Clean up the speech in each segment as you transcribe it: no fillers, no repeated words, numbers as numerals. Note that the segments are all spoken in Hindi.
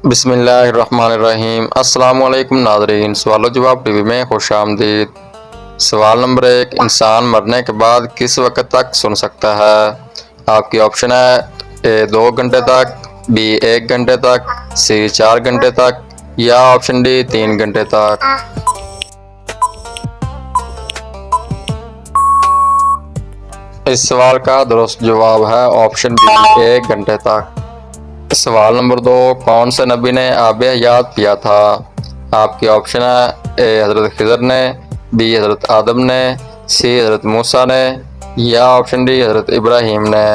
बिस्मिल्लाहिर्रहमानिर्रहीम। अस्सलामुअलैकुम नाज़रीन, सवाल जवाब टीवी में खुश आमदीद। सवाल नंबर 1, इंसान मरने के बाद किस वक्त तक सुन सकता है? आपकी ऑप्शन है ए 2 घंटे तक, बी 1 घंटे तक, सी 4 घंटे तक या ऑप्शन डी 3 घंटे तक। इस सवाल का दुरुस्त जवाब है ऑप्शन बी 1 घंटे तक। सवाल नंबर 2, कौन से नबी ने आब हयात पिया था? आपकी ऑप्शन है ए हज़रत खिज़र ने, बी हज़रत आदम ने, सी हज़रत मूसा ने या ऑप्शन डी हज़रत इब्राहीम ने।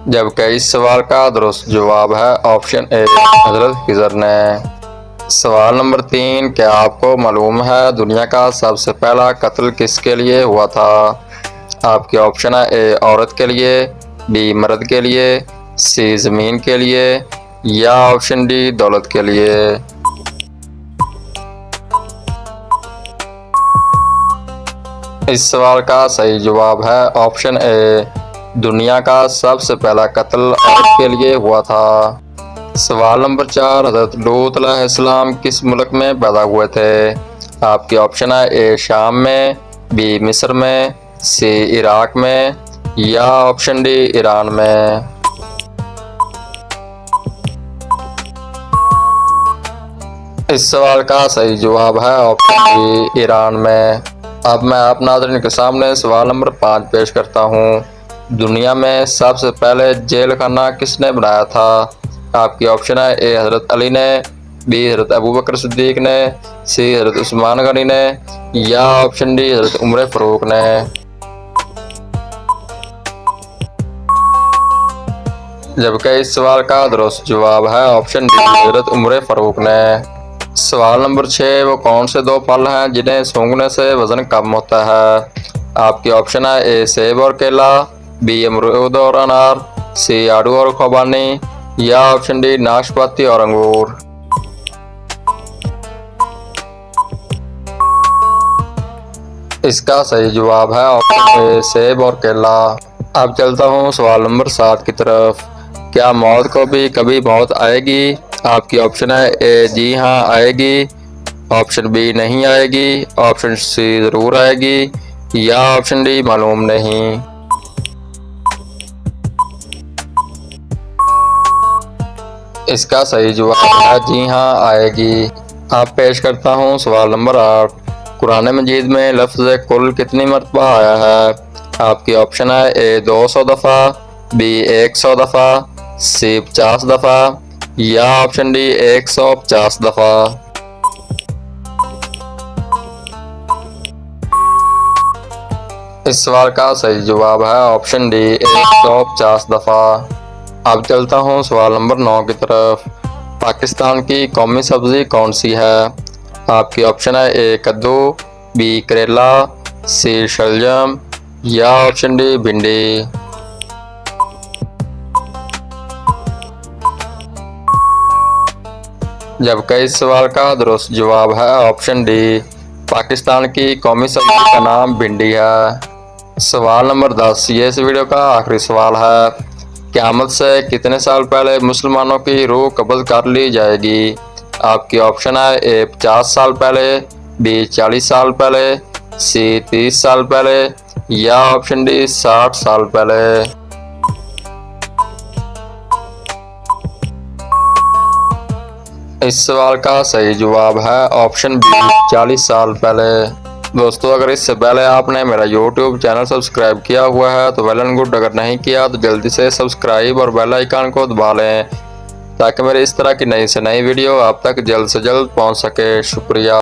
जबकि इस सवाल का दुरुस्त जवाब है ऑप्शन ए हज़रत खिज़र ने। सवाल नंबर 3, क्या आपको मालूम है दुनिया का सबसे पहला कत्ल किसके लिए हुआ था? आपके ऑप्शन है ए औरत के लिए, बी मर्द के लिए, सी ज़मीन के लिए या ऑप्शन डी दौलत के लिए। इस सवाल का सही जवाब है ऑप्शन ए, दुनिया का सबसे पहला कत्ल औरत के लिए हुआ था। सवाल नंबर 4, हज़रत लूत अलैहिस्सलाम किस मुल्क में पैदा हुए थे? आपके ऑप्शन है ए शाम में, बी मिस्र में, सी इराक में या ऑप्शन डी ईरान में। इस सवाल का सही जवाब है ऑप्शन डी ईरान में। अब मैं आप नाज़रीन के सामने सवाल नंबर 5 पेश करता हूँ। दुनिया में सबसे पहले जेल खाना किसने बनाया था? आपकी ऑप्शन है ए हज़रत अली ने, बी हज़रत अबू बकर सिद्दीक ने, सी हज़रत उस्मान गनी ने या ऑप्शन डी हज़रत उमर फ़ारूक ने। जबकि इस सवाल का दुरुस्त जवाब है ऑप्शन डी हज़रत उमर फ़ारूक ने। सवाल नंबर 6, वो कौन से 2 फल हैं जिन्हें सूंघने से वज़न कम होता है? आपकी ऑप्शन है ए सेब और केला, बी अमरूद और अनार, सी आड़ू और खुबानी या ऑप्शन डी नाशपाती और अंगूर। इसका सही जवाब है ऑप्शन ए सेब और केला। अब चलता हूँ सवाल नंबर 7 की तरफ। क्या मौत को भी कभी मौत आएगी? आपकी ऑप्शन है ए जी हाँ आएगी, ऑप्शन बी नहीं आएगी, ऑप्शन सी ज़रूर आएगी या ऑप्शन डी मालूम नहीं। इसका सही जवाब है जी हाँ आएगी। अब पेश करता हूँ सवाल नंबर 8। कुरान मजीद में लफ्ज़ कुल कितनी मरतबा आया है? आपकी ऑप्शन है ए 200 दफ़ा, बी 100 दफ़ा, सी 50 दफ़ा या ऑप्शन डी 150 दफ़ा। इस सवाल का सही जवाब है ऑप्शन डी 150 दफ़ा। अब चलता हूँ सवाल नंबर 9 की तरफ। पाकिस्तान की कौमी सब्ज़ी कौन सी है? आपकी ऑप्शन है ए कद्दू, बी करेला, सी शलजम या ऑप्शन डी भिंडी। जबकि इस सवाल का दुरुस्त जवाब है ऑप्शन डी, पाकिस्तान की कौमी सब्जी का नाम भिंडी है। सवाल नंबर 10, ये इस वीडियो का आखिरी सवाल है। क़यामत से कितने साल पहले मुसलमानों की रूह कब्ज़ कर ली जाएगी? आपकी ऑप्शन है ए 50 साल पहले, बी 40 साल पहले, सी 30 साल पहले या ऑप्शन डी 60 साल पहले। इस सवाल का सही जवाब है ऑप्शन बी 40 साल पहले। दोस्तों, अगर इससे पहले आपने मेरा YouTube चैनल सब्सक्राइब किया हुआ है तो वेल एंड गुड, अगर नहीं किया तो जल्दी से सब्सक्राइब और बेल आइकन को दबा लें ताकि मेरे इस तरह की नई से नई वीडियो आप तक जल्द से जल्द पहुंच सके। शुक्रिया।